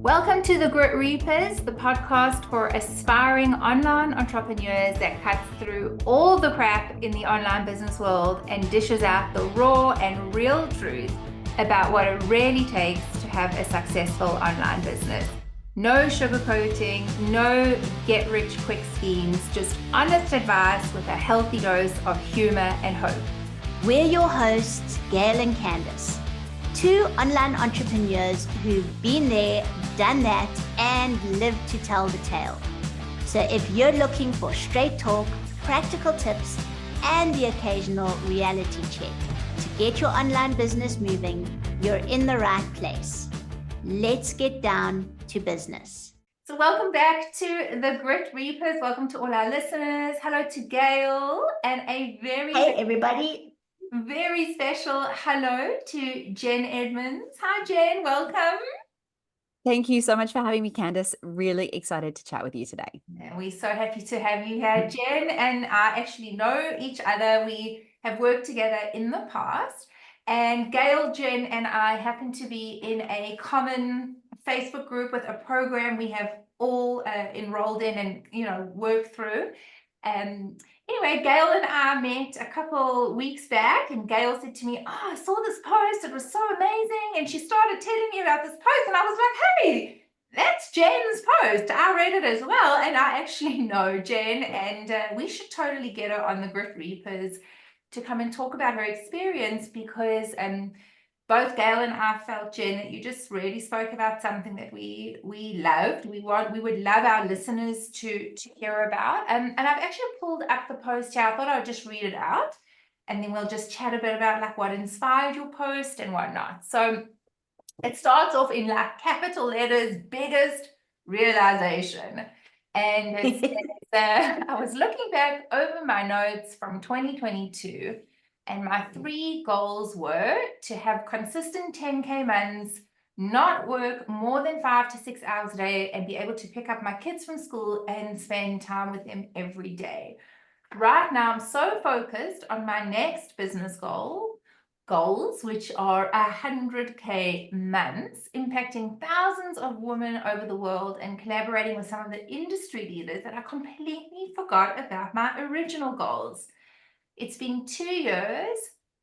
Welcome to the Grit Reapers, the podcast for aspiring online entrepreneurs that cuts through all the crap in the online business world and dishes out the raw and real truth about what it really takes to have a successful online business. No sugarcoating, no get-rich-quick schemes, just honest advice with a healthy dose of humor and hope. We're your hosts, Gail and Candace, two online entrepreneurs who've been there, done that, and lived to tell the tale. So if you're looking for straight talk, practical tips, and the occasional reality check to get your online business moving, you're in the right place. Let's get down to business. So welcome back to the Grit Reapers. Welcome to all our listeners. Hello to Gail and a Hey, everybody. very special hello to Jen Edmonds. Hi, Jen. Welcome. Thank you so much for having me, Candace. Really excited to chat with you today. And we're so happy to have you here. Jen and I actually know each other. We have worked together in the past. And Gail, Jen, and I happen to be in a common Facebook group with a program we have all enrolled in and, worked through. Anyway, Gail and I met a couple weeks back, and Gail said to me, "Oh, I saw this post. It was so amazing." And she started telling me about this post, and I was like, "Hey, that's Jen's post. I read it as well." And I actually know Jen, and we should totally get her on the Grit Reapers to come and talk about her experience, because both Gail and I felt, Jen, that you just really spoke about something that we loved. We would love our listeners to hear about. And I've actually pulled up the post here. I thought I would just read it out, and then we'll just chat a bit about like what inspired your post and whatnot. So it starts off in like capital letters, biggest realization. And it says, I was looking back over my notes from 2022, and my 3 goals were to have consistent 10K months, not work more than 5 to 6 hours a day, and be able to pick up my kids from school and spend time with them every day. Right now, I'm so focused on my next business goals, which are 100K months, impacting thousands of women over the world and collaborating with some of the industry leaders, that I completely forgot about my original goals. It's been 2 years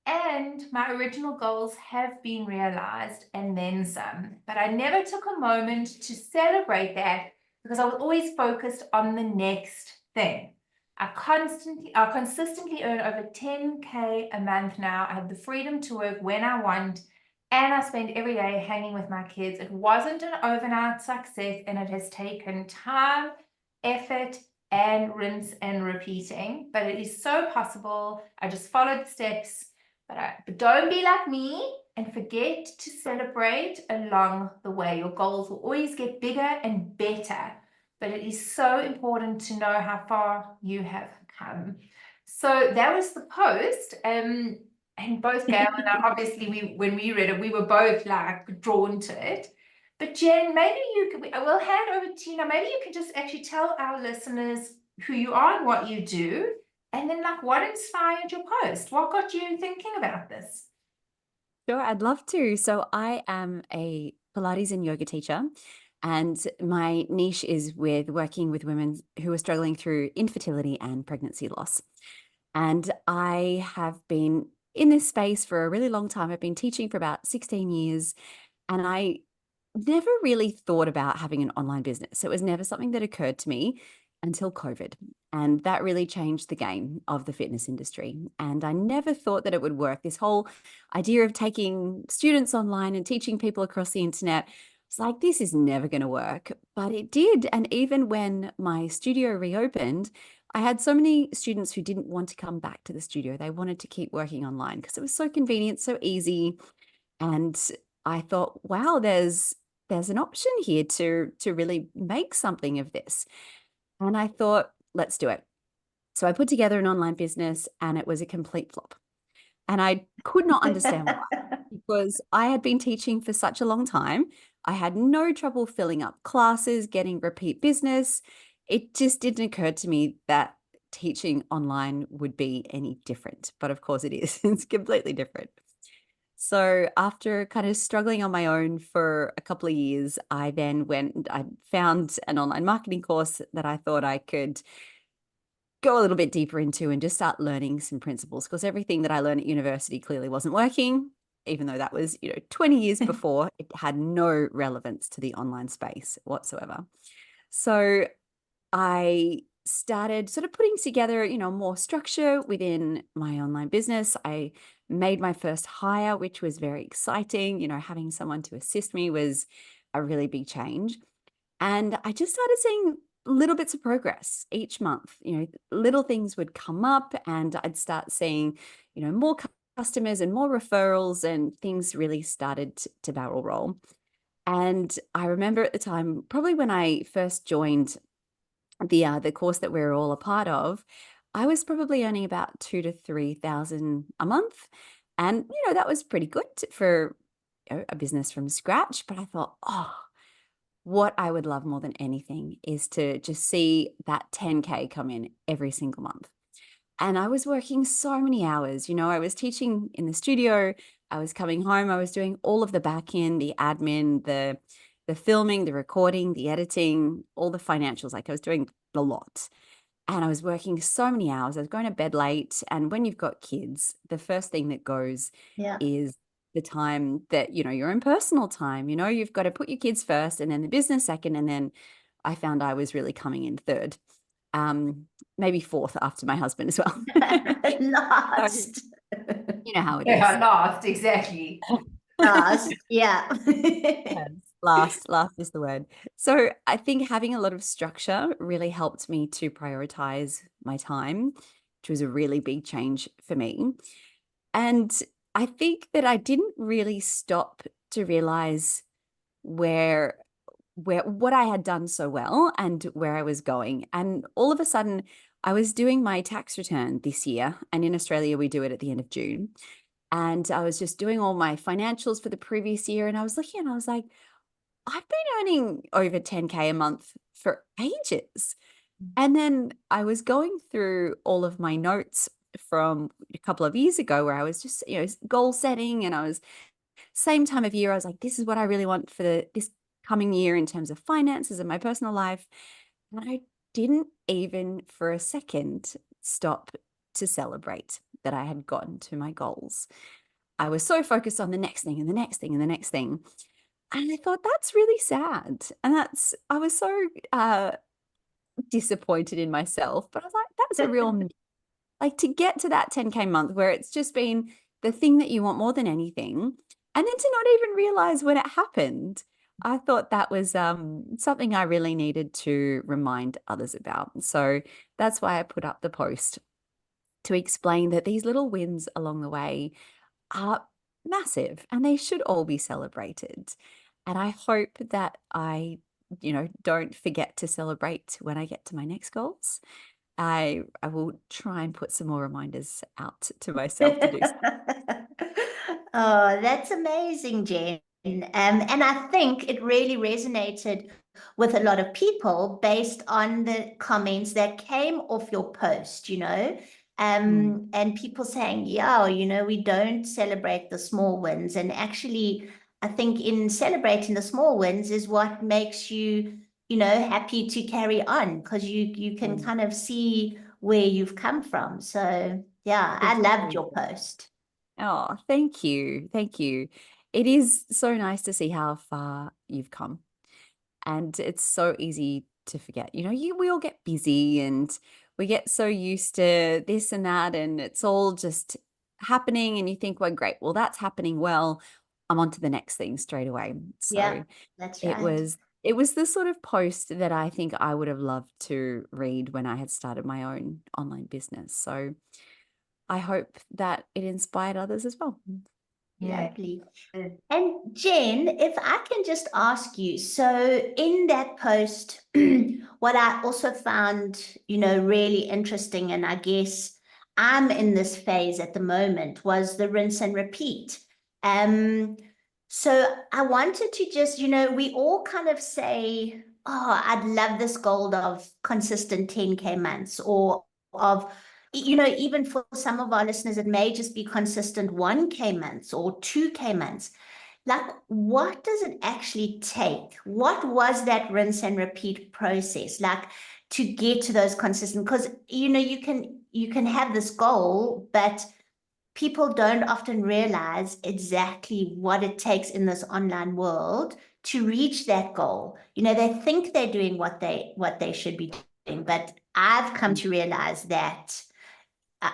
and my original goals have been realized and then some, but I never took a moment to celebrate that because I was always focused on the next thing. I consistently earn over 10K a month now. I have the freedom to work when I want, and I spend every day hanging with my kids. It wasn't an overnight success, and it has taken time, effort, and rinse and repeating, but it is so possible. I just followed steps, but don't be like me and forget to celebrate along the way. Your goals will always get bigger and better, but it is so important to know how far you have come. So that was the post, and both Gail and I, obviously, when we read it, we were both like drawn to it. But Jen, maybe we'll hand over to you now. Maybe you could just actually tell our listeners who you are and what you do, and then like what inspired your post? What got you thinking about this? Sure, I'd love to. So I am a Pilates and yoga teacher, and my niche is with working with women who are struggling through infertility and pregnancy loss. And I have been in this space for a really long time. I've been teaching for about 16 years, and I never really thought about having an online business. It was never something that occurred to me until COVID. And that really changed the game of the fitness industry. And I never thought that it would work. This whole idea of taking students online and teaching people across the internet, it's like, this is never going to work. But it did. And even when my studio reopened, I had so many students who didn't want to come back to the studio. They wanted to keep working online because it was so convenient, so easy. And I thought, wow, there's an option here to really make something of this. And I thought, let's do it. So I put together an online business, and it was a complete flop. And I could not understand why, because I had been teaching for such a long time. I had no trouble filling up classes, getting repeat business. It just didn't occur to me that teaching online would be any different. But of course it is. It's completely different. So after kind of struggling on my own for a couple of years, I then I found an online marketing course that I thought I could go a little bit deeper into and just start learning some principles, because everything that I learned at university clearly wasn't working. Even though that was, 20 years before, it had no relevance to the online space whatsoever. So I started sort of putting together, more structure within my online business. I made my first hire, which was very exciting. Having someone to assist me was a really big change. And I just started seeing little bits of progress each month. Little things would come up and I'd start seeing, more customers and more referrals, and things really started to barrel roll. And I remember at the time, probably when I first joined the course that we're all a part of, I was probably earning about 2 to 3,000 a month. And, that was pretty good for a business from scratch. But I thought, oh, what I would love more than anything is to just see that 10K come in every single month. And I was working so many hours. I was teaching in the studio, I was coming home, I was doing all of the back end, the admin, the filming, the recording, the editing, all the financials. Like, I was doing a lot. And I was working so many hours. I was going to bed late. And when you've got kids, the first thing that goes Yeah. is the time that, your own personal time. You've got to put your kids first and then the business second. And then I found I was really coming in third, maybe fourth after my husband as well. So, Last. you know how it Yeah, is. last, exactly. Last. Yeah. Yes, last is the word. So I think having a lot of structure really helped me to prioritize my time, which was a really big change for me. And I think that I didn't really stop to realize where what I had done so well and where I was going. And all of a sudden, I was doing my tax return this year, and in Australia we do it at the end of June. And I was just doing all my financials for the previous year, and I was looking and I was like, I've been earning over 10K a month for ages. And then I was going through all of my notes from a couple of years ago where I was just, goal setting, and I was same time of year, I was like, this is what I really want for this coming year in terms of finances and my personal life. And I didn't even for a second stop to celebrate that I had gotten to my goals. I was so focused on the next thing and the next thing and the next thing. And I thought, that's really sad. And I was so disappointed in myself, but I was like, that's a real, like, to get to that 10K month where it's just been the thing that you want more than anything. And then to not even realize when it happened. I thought that was something I really needed to remind others about. So that's why I put up the post to explain that these little wins along the way are massive and they should all be celebrated. And I hope that I, don't forget to celebrate when I get to my next goals. I will try and put some more reminders out to myself to do so. Oh, that's amazing, Jen. And I think it really resonated with a lot of people based on the comments that came off your post, and people saying, yeah, we don't celebrate the small wins. And actually, I think in celebrating the small wins is what makes you, happy to carry on, because you can kind of see where you've come from. So yeah, I loved your post. Oh, thank you. Thank you. It is so nice to see how far you've come. And it's so easy to forget. We all get busy and we get so used to this and that, and it's all just happening. And you think, well, great, well, that's happening. Well, I'm on to the next thing straight away. Yeah, So that's it right. was it was the sort of post that I think I would have loved to read when I had started my own online business. So I hope that it inspired others as well. Yeah. Lovely. And Jen, if I can just ask you, so in that post, what I also found, really interesting, and I guess I'm in this phase at the moment, was the rinse and repeat. So I wanted to just, we all kind of say, oh, I'd love this goal of consistent 10K months, or of you know, even for some of our listeners, it may just be consistent 1K months or 2K months. Like, what does it actually take? What was that rinse and repeat process like to get to those consistent? Because, you know, you can have this goal, but people don't often realize exactly what it takes in this online world to reach that goal. You know, they think they're doing what they should be doing, but I've come to realize that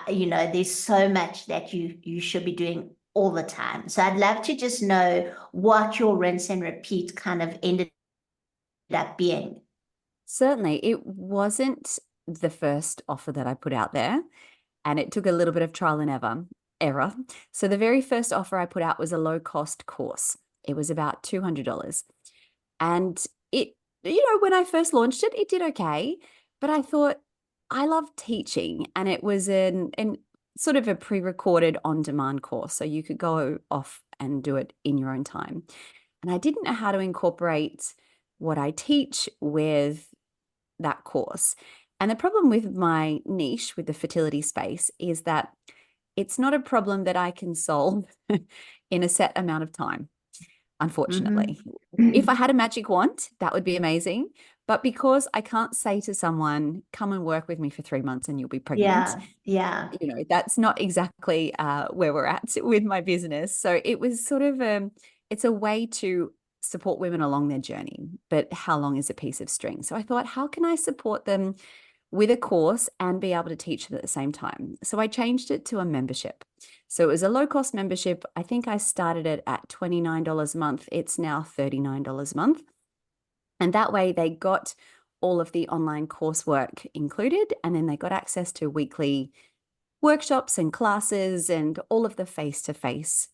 you know, there's so much that you should be doing all the time. So I'd love to just know what your rinse and repeat kind of ended up being. Certainly, it wasn't the first offer that I put out there, and it took a little bit of trial and error. So the very first offer I put out was a low-cost course. It was about $200. And it, you know, when I first launched it, it did okay, but I thought I love teaching, and it was an sort of a pre-recorded on-demand course, so you could go off and do it in your own time. And I didn't know how to incorporate what I teach with that course. And the problem with my niche, with the fertility space, is that it's not a problem that I can solve in a set amount of time, unfortunately. If I had a magic wand, that would be amazing. But because I can't say to someone, come and work with me for 3 months and you'll be pregnant, Yeah. you know, that's not exactly where we're at with my business. So it was sort of it's a way to support women along their journey, but how long is a piece of string? So I thought, how can I support them with a course and be able to teach them at the same time? So I changed it to a membership. So it was a low-cost membership. I think I started it at $29 a month. It's now $39 a month. And that way they got all of the online coursework included, and then they got access to weekly workshops and classes and all of the face-to-face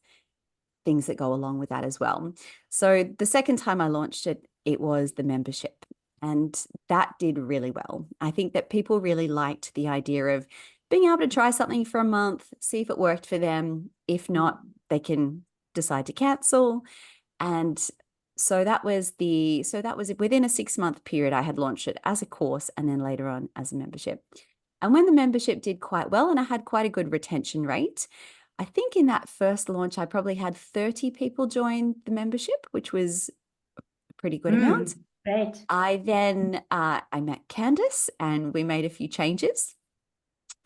things that go along with that as well. So the second time I launched it, it was the membership, and that did really well. I think that people really liked the idea of being able to try something for a month, see if it worked for them. If not, they can decide to cancel. And so that was within a 6-month period. I had launched it as a course and then later on as a membership. And when the membership did quite well and I had quite a good retention rate, I think in that first launch, I probably had 30 people join the membership, which was a pretty good amount. Great. I then I met Candace and we made a few changes,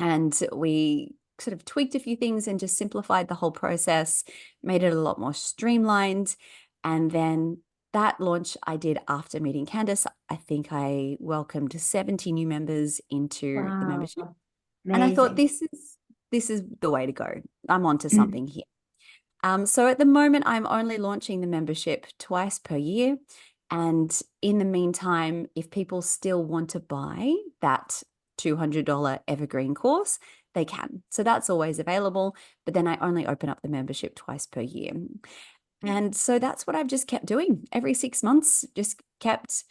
and we sort of tweaked a few things and just simplified the whole process, made it a lot more streamlined. And then that launch I did after meeting Candace. I think I welcomed 70 new members into the membership. Amazing. And I thought this is the way to go. I'm onto something here. So at the moment, I'm only launching the membership twice per year. And in the meantime, if people still want to buy that $200 evergreen course, they can. So that's always available. But then I only open up the membership twice per year. And so that's what I've just kept doing every 6 months, just kept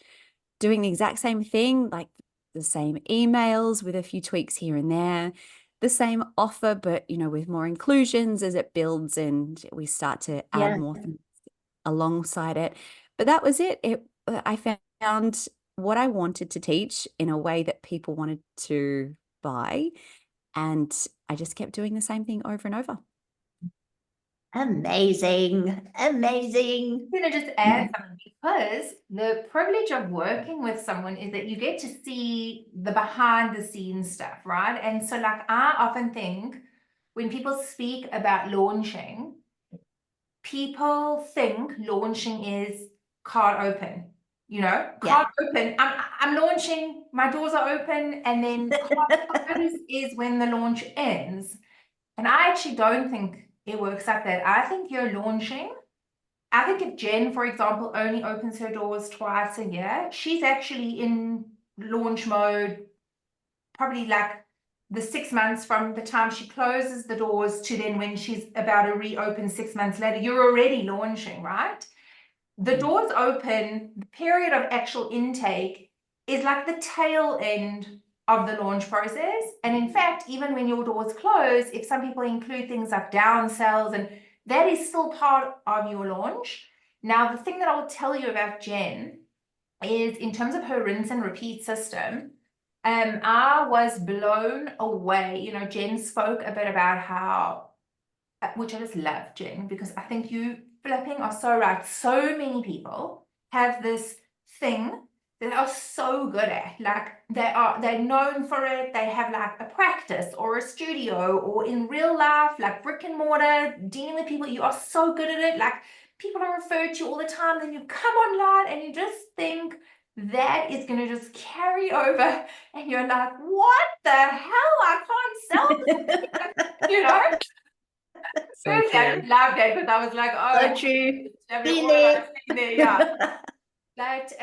doing the exact same thing, like the same emails with a few tweaks here and there, the same offer, but, you know, with more inclusions as it builds and we start to add more things alongside it. But that was it. I found what I wanted to teach in a way that people wanted to buy. And I just kept doing the same thing over and over. Amazing. I'm going to just add something, because the privilege of working with someone is that you get to see the behind the scenes stuff, right? And so like I often think when people speak about launching, people think launching is card open, you know, card open. I'm launching, my doors are open, and then card close is when the launch ends. And I actually don't think it works like that. I think you're launching. I think if Jen, for example, only opens her doors twice a year, she's actually in launch mode, probably like the 6 months from the time she closes the doors to then when she's about to reopen 6 months later. You're already launching, right? The doors open, the period of actual intake is like the tail end of the launch process. And in fact, even when your doors close, if some people include things like down cells, and that is still part of your launch. Now, the thing that I'll tell you about Jen is in terms of her rinse and repeat system, I was blown away. You know, Jen spoke a bit about how, which I just love, Jen, because I think you flipping are so right. So many people have this thing that are so good at. Like they're known for it. They have like a practice or a studio or in real life, like brick and mortar, dealing with people. You are so good at it. Like people are referred to you all the time. Then you come online and you just think that is going to just carry over. And you're like, what the hell? I can't sell this, you know? So I true. just loved it because I was like, oh, So true. I Been all of there. us been there, yeah. But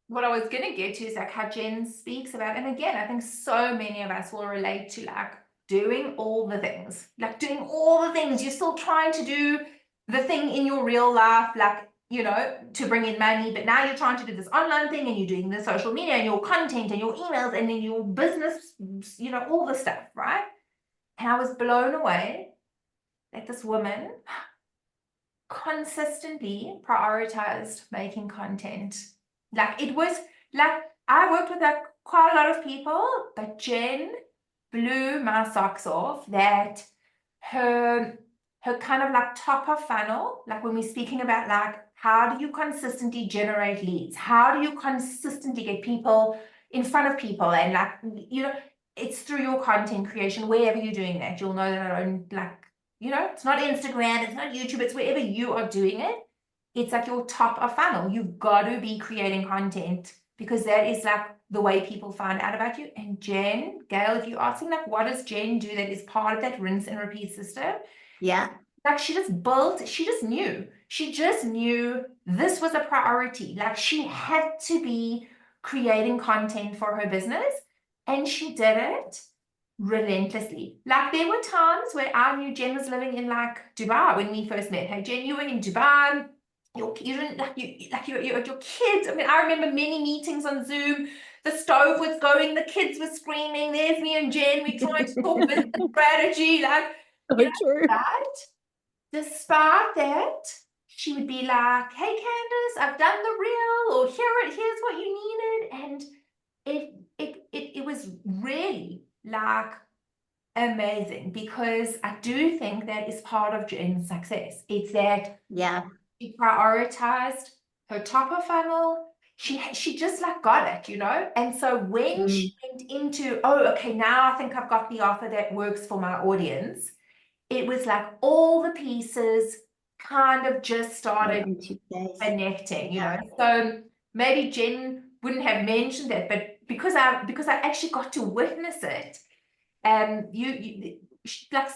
what I was gonna get to is like how Jen speaks about, and again, I think so many of us will relate to like doing all the things, like doing all the things. You're still trying to do the thing in your real life, like, you know, to bring in money, but now you're trying to do this online thing and you're doing the social media and your content and your emails and then your business, you know, all the stuff, right? And I was blown away that this woman consistently prioritized making content. Like it was like I worked with like quite a lot of people, but Jen blew my socks off that her kind of like top of funnel, like when we're speaking about like how do you consistently generate leads? How do you consistently get people in front of people? And like, you know, it's through your content creation, wherever you're doing that. You'll know that I don't like, you know, it's not Instagram, it's not YouTube, it's wherever you are doing it. It's like your top of funnel. You've got to be creating content because that is like the way people find out about you. And Jen, Gail, if you're asking like, what does Jen do that is part of that rinse and repeat system? Yeah. Like she just knew this was a priority. Like she had to be creating content for her business and she did it relentlessly. Like there were times where I knew Jen was living in like Dubai when we first met. Hey Jen, you were in Dubai. You didn't you're your kids. I mean, I remember many meetings on Zoom. The stove was going, the kids were screaming. There's me and Jen. We trying to talk business strategy, like So you know true. that. Despite that, she would be like, "Hey Candace, I've done the reel," or here's what you needed, and it was really like amazing because I do think that is part of Jen's success. It's that Yeah. she prioritized her top of funnel. She just like got it, you know? And so when she went into, oh, okay, now I think I've got the offer that works for my audience, it was like all the pieces kind of just started Into place. connecting, you Yeah. know. So maybe Jen wouldn't have mentioned it, but because I actually got to witness it, like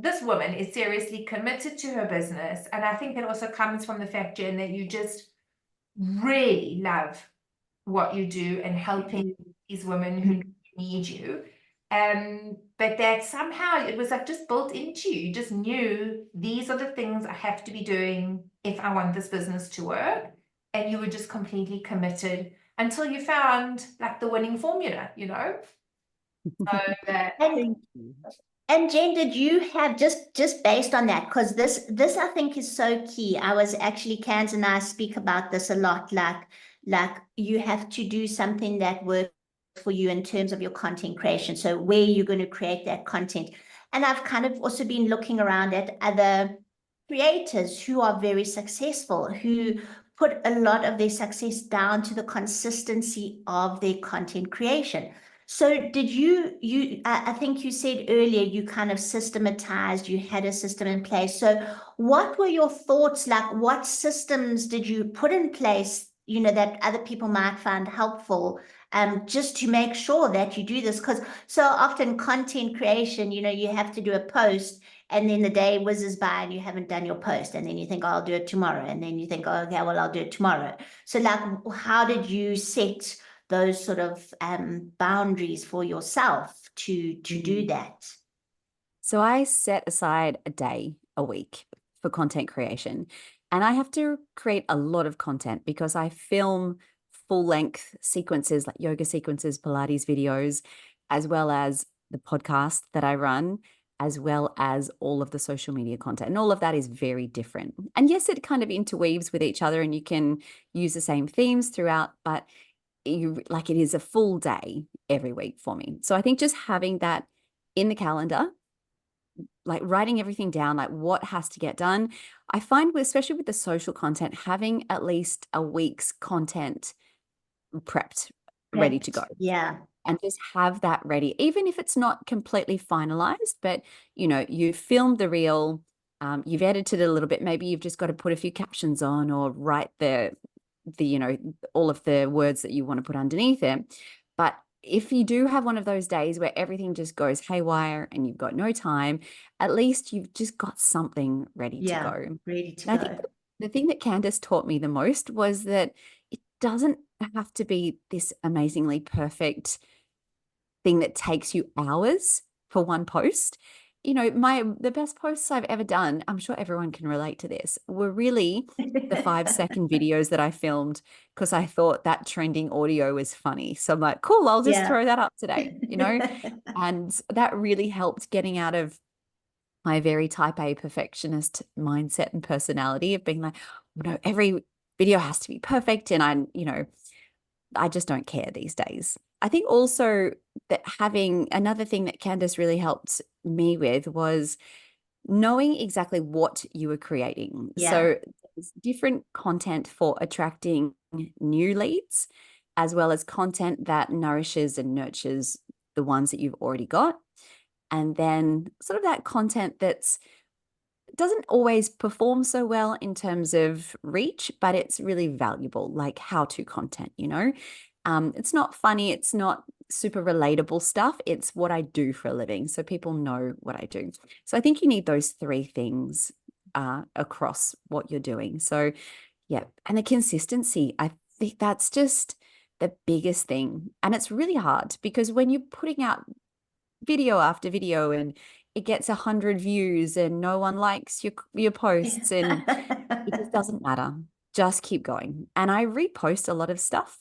this woman is seriously committed to her business, and I think it also comes from the fact, Jen, that you just really love what you do and helping these women who need you. But that somehow it was like just built into you. You just knew these are the things I have to be doing if I want this business to work. And you were just completely committed until you found like the winning formula, you know? So that And Jen, did you have just based on that? Because this I think is so key. I was actually Kans and I speak about this a lot. Like you have to do something that works for you in terms of your content creation. So where you're going to create that content. And I've kind of also been looking around at other creators who are very successful, who put a lot of their success down to the consistency of their content creation. So did I think you said earlier, you kind of systematized, you had a system in place. So what were your thoughts? Like what systems did you put in place, you know, that other people might find helpful, just to make sure that you do this? Because so often content creation, you know, you have to do a post and then the day whizzes by and you haven't done your post. And then you think, oh, I'll do it tomorrow. And then you think, oh, okay, well, I'll do it tomorrow. So like, how did you set those sort of boundaries for yourself to do that? So I set aside a day a week for content creation, and I have to create a lot of content because I film full-length sequences like yoga sequences, Pilates videos, as well as the podcast that I run, as well as all of the social media content. And all of that is very different. And yes, it kind of interweaves with each other and you can use the same themes throughout, but it is a full day every week for me. So I think just having that in the calendar, like writing everything down, like what has to get done. I find especially with the social content, having at least a week's content prepped, ready to go. Yeah. And just have that ready, even if it's not completely finalized, but you've filmed the reel, you've edited it a little bit. Maybe you've just got to put a few captions on or write the all of the words that you want to put underneath it. But if you do have one of those days where everything just goes haywire and you've got no time, at least you've just got something ready to go. Ready to And I go. think the thing that Candace taught me the most was that it doesn't have to be this amazingly perfect thing that takes you hours for one post. The best posts I've ever done, I'm sure everyone can relate to this, were really the 5-second videos that I filmed because I thought that trending audio was funny. So I'm like, cool, I'll just throw that up today, and that really helped getting out of my very type A perfectionist mindset and personality of being like, every video has to be perfect. And I just don't care these days. I think also that having another thing that Candace really helped me with was knowing exactly what you were creating. Yeah. So there's different content for attracting new leads, as well as content that nourishes and nurtures the ones that you've already got. And then sort of that content that's doesn't always perform so well in terms of reach, but it's really valuable, like how-to content, It's not funny, it's not super relatable stuff. It's what I do for a living. So people know what I do. So I think you need those 3 things across what you're doing. So yeah. And the consistency, I think that's just the biggest thing. And it's really hard because when you're putting out video after video and it gets 100 views and no one likes your posts, and it just doesn't matter. Just keep going. And I repost a lot of stuff.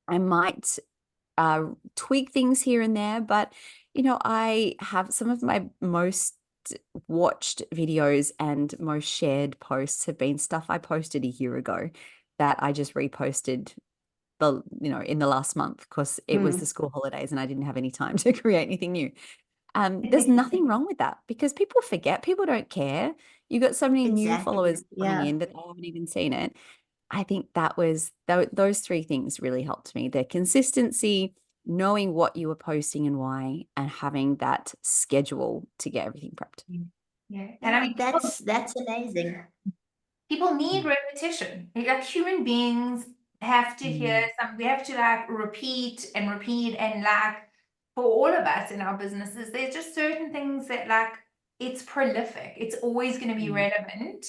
I might tweak things here and there, but I have some of my most watched videos and most shared posts have been stuff I posted a year ago that I just reposted in the last month because it was the school holidays and I didn't have any time to create anything new. There's nothing wrong with that because people forget, people don't care. You got so many new followers coming in that they haven't even seen it. I think that was those 3 things really helped me. The consistency, knowing what you were posting and why, and having that schedule to get everything prepped. Yeah. And I mean, that's amazing. People need repetition. Like human beings have to hear we have to like repeat and like for all of us in our businesses, there's just certain things that like it's prolific. It's always going to be relevant.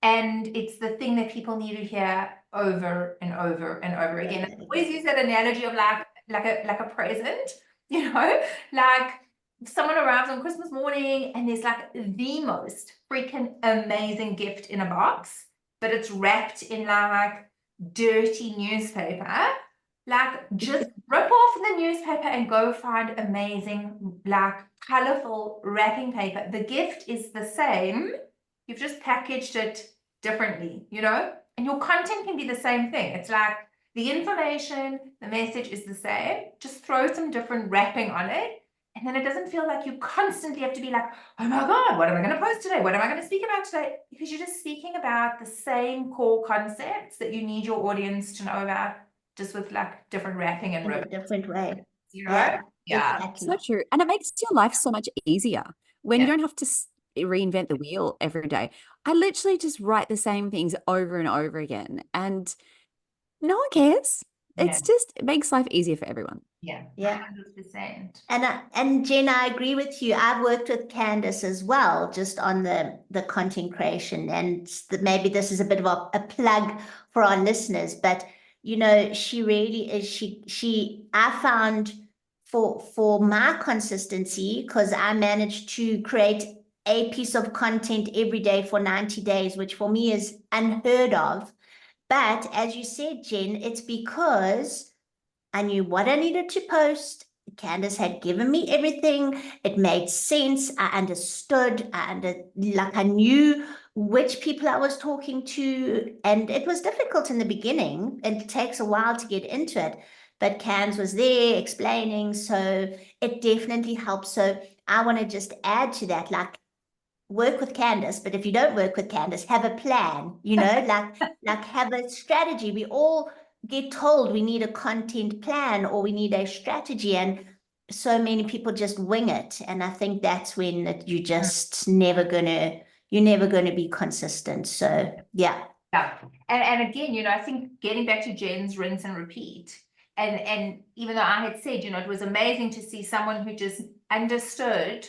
And it's the thing that people need to hear over and over and over again. I always use that analogy of like a present, like someone arrives on Christmas morning and there's like the most freaking amazing gift in a box, but it's wrapped in like dirty newspaper. Like just rip off the newspaper and go find amazing, like colorful wrapping paper. The gift is the same. You've just packaged it differently, and your content can be the same thing. It's like the information, the message is the same. Just throw some different wrapping on it. And then it doesn't feel like you constantly have to be like, oh my God, what am I going to post today? What am I going to speak about today? Because you're just speaking about the same core concepts that you need your audience to know about, just with like different wrapping and ribbon. In a different way. Yeah. Exactly. So true. And it makes your life so much easier when you don't have to reinvent the wheel every day. I literally just write the same things over and over again and no one cares. It makes life easier for everyone. Yeah. 100%. And Jen, I agree with you. I've worked with Candace as well, just on the content creation, and maybe this is a bit of a plug for our listeners, but she really is. I found for my consistency, because I managed to create a piece of content every day for 90 days, which for me is unheard of. But as you said, Jen, it's because I knew what I needed to post. Candace had given me everything. It made sense. I understood. I knew which people I was talking to, and it was difficult in the beginning. It takes a while to get into it, but Cans was there explaining, so it definitely helps. So I want to just add to that, like, work with Candace, but if you don't work with Candace, have a plan, like have a strategy. We all get told we need a content plan or we need a strategy, and so many people just wing it. And I think that's when you're never gonna be consistent. So yeah. Yeah. And again, I think getting back to Jen's rinse and repeat, and even though I had said, it was amazing to see someone who just understood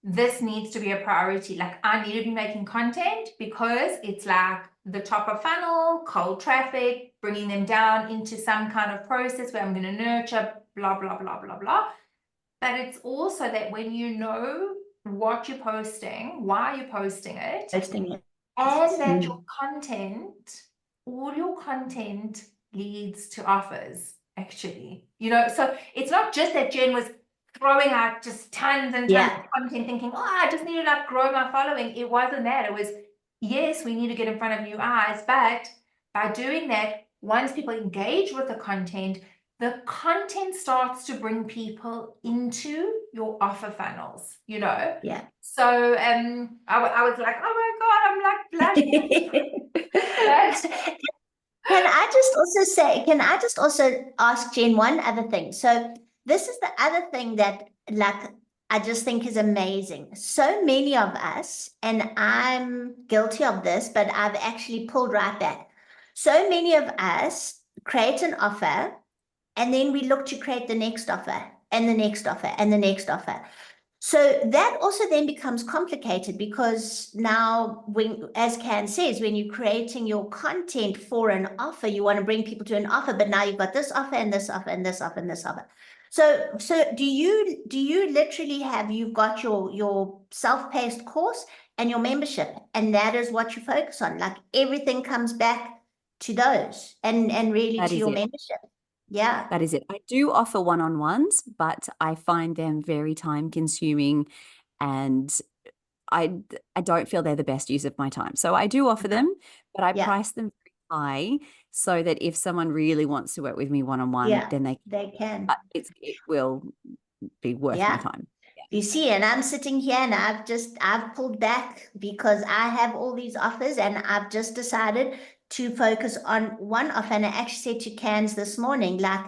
this needs to be a priority. Like, I need to be making content because it's like the top of funnel, cold traffic, bringing them down into some kind of process where I'm going to nurture, blah, blah, blah, blah, blah. But it's also that when you know what you're posting, why you're posting it, and that your content, all your content leads to offers, actually. So it's not just that Jen was throwing out just tons and tons of content thinking, I just need to grow my following. It wasn't that. It was, yes, we need to get in front of new eyes, but by doing that, once people engage with the content starts to bring people into your offer funnels, Yeah. So I was like, oh my God, I'm like blushing. Can I just also ask Jen one other thing? So this is the other thing that I just think is amazing. So many of us, and I'm guilty of this, but I've actually pulled right back. So many of us create an offer, and then we look to create the next offer and the next offer and the next offer. So that also then becomes complicated because now, as Can says, when you're creating your content for an offer, you want to bring people to an offer, but now you've got this offer and this offer and this offer and this offer. So do you literally you've got your self-paced course and your membership, and that is what you focus on? Like, everything comes back to those and really to your membership. Yeah. That is it. I do offer one-on-ones, but I find them very time consuming, and I don't feel they're the best use of my time. So I do offer them, but I price them very high so that if someone really wants to work with me one-on-one, then they can. It will be worth my time. You see, and I'm sitting here and I've pulled back because I have all these offers, and I've just decided to focus on one offer. And I actually said to Cans this morning, like,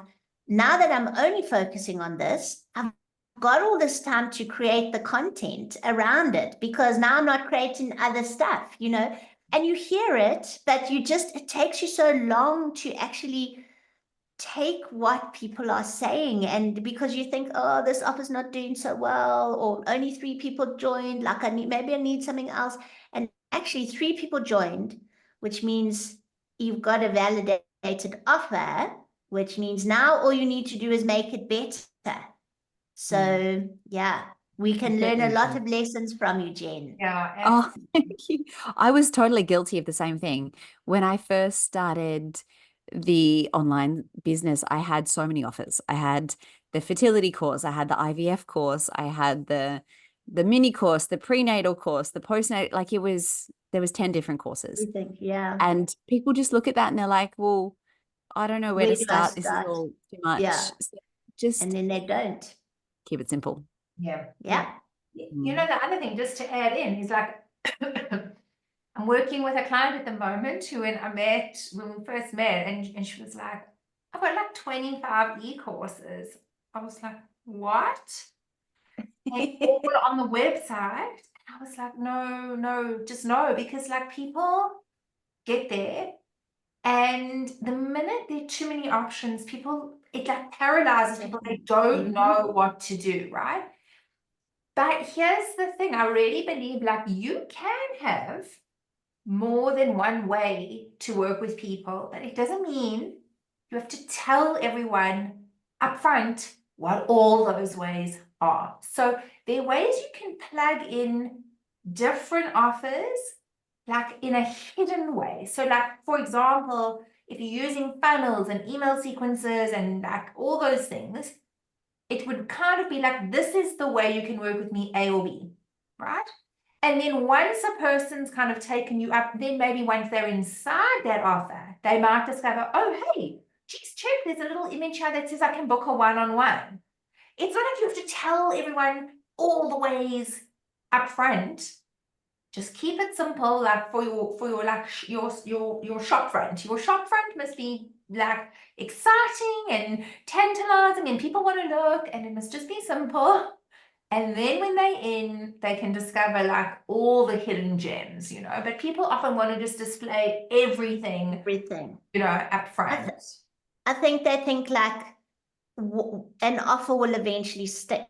now that I'm only focusing on this, I've got all this time to create the content around it, because now I'm not creating other stuff, and you hear it, but it takes you so long to actually take what people are saying, and because you think, oh, this offer's not doing so well, or only 3 people joined, like maybe I need something else. And actually 3 people joined, which means you've got a validated offer, which means now all you need to do is make it better. So we can learn a lot of lessons from you, Jen. Yeah. Oh, thank you. I was totally guilty of the same thing. When I first started the online business, I had so many offers. I had the fertility course, I had the IVF course, I had the mini course, the prenatal course, the postnatal, like there was 10 different courses. And people just look at that and they're like, well, I don't know where to start. This is all too much. So and then they don't. Keep it simple. Yeah. The other thing, just to add in, is like, I'm working with a client at the moment who, when we first met, and she was like, I've got like 25 e-courses. I was like, what? They all on the website. I was like, no, just no, because like people get there, and the minute there are too many options, it like paralyzes people. They don't know what to do, right? But here's the thing, I really believe like you can have more than one way to work with people, but it doesn't mean you have to tell everyone upfront what all those ways are. So there are ways you can plug in different offers, like in a hidden way. So like, for example, if you're using funnels and email sequences and like all those things, it would kind of be like, this is the way you can work with me, A or B, right? And then once a person's kind of taken you up, then maybe once they're inside that offer, they might discover, oh, hey, geez, check, there's a little image here that says I can book a one-on-one. It's not like you have to tell everyone all the ways up front. Just keep it simple, like for your like your shop front. Your shop front must be like exciting and tantalizing, and people want to look, and it must just be simple. And then when they're in, they can discover like all the hidden gems, you know. But people often want to just display everything, Everything. you know, up front. I think they think like an offer will eventually stick.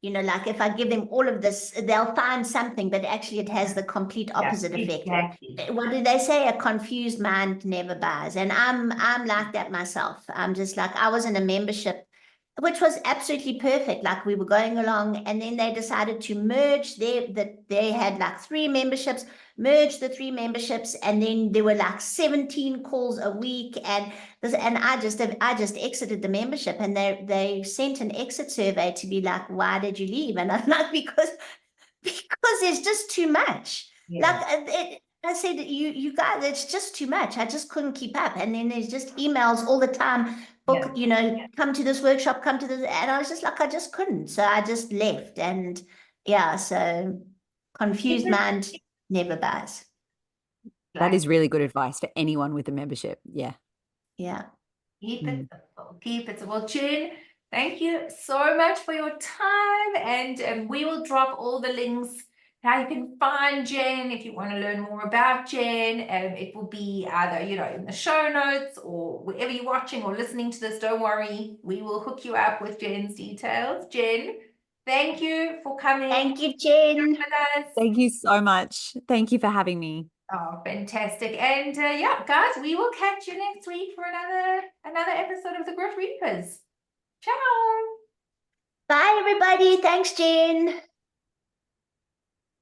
You know, like if I give them all of this, they'll find something, but actually it has the complete opposite effect. Exactly. What do they say? A confused mind never buys. And I'm like that myself. I'm just like, I was in a membership, which was absolutely perfect. Like we were going along, and then they decided to merge they had like 3 memberships, merge the 3 memberships, and then there were like 17 calls a week, and I just exited the membership, and they sent an exit survey to be like, why did you leave? And I'm like, because there's just too much. Like I said, you guys, it's just too much. I just couldn't keep up. And then there's just emails all the time, book, you know, come to this workshop, come to this. And I was just like, I just couldn't. So I just left. And yeah, so confused mind never buys. That is really good advice for anyone with a membership. Yeah. Yeah. Keep it simple. Keep it simple. Jen, thank you so much for your time. And we will drop all the links how you can find Jen if you want to learn more about Jen. It will be either, you know, in the show notes or wherever you're watching or listening to this. Don't worry. We will hook you up with Jen's details. Jen, thank you for coming. Thank you, Jen. With us. Thank you so much. Thank you for having me. Oh, fantastic. And yeah, guys, we will catch you next week for another episode of the Grit Reapers. Ciao. Bye, everybody. Thanks, Jen.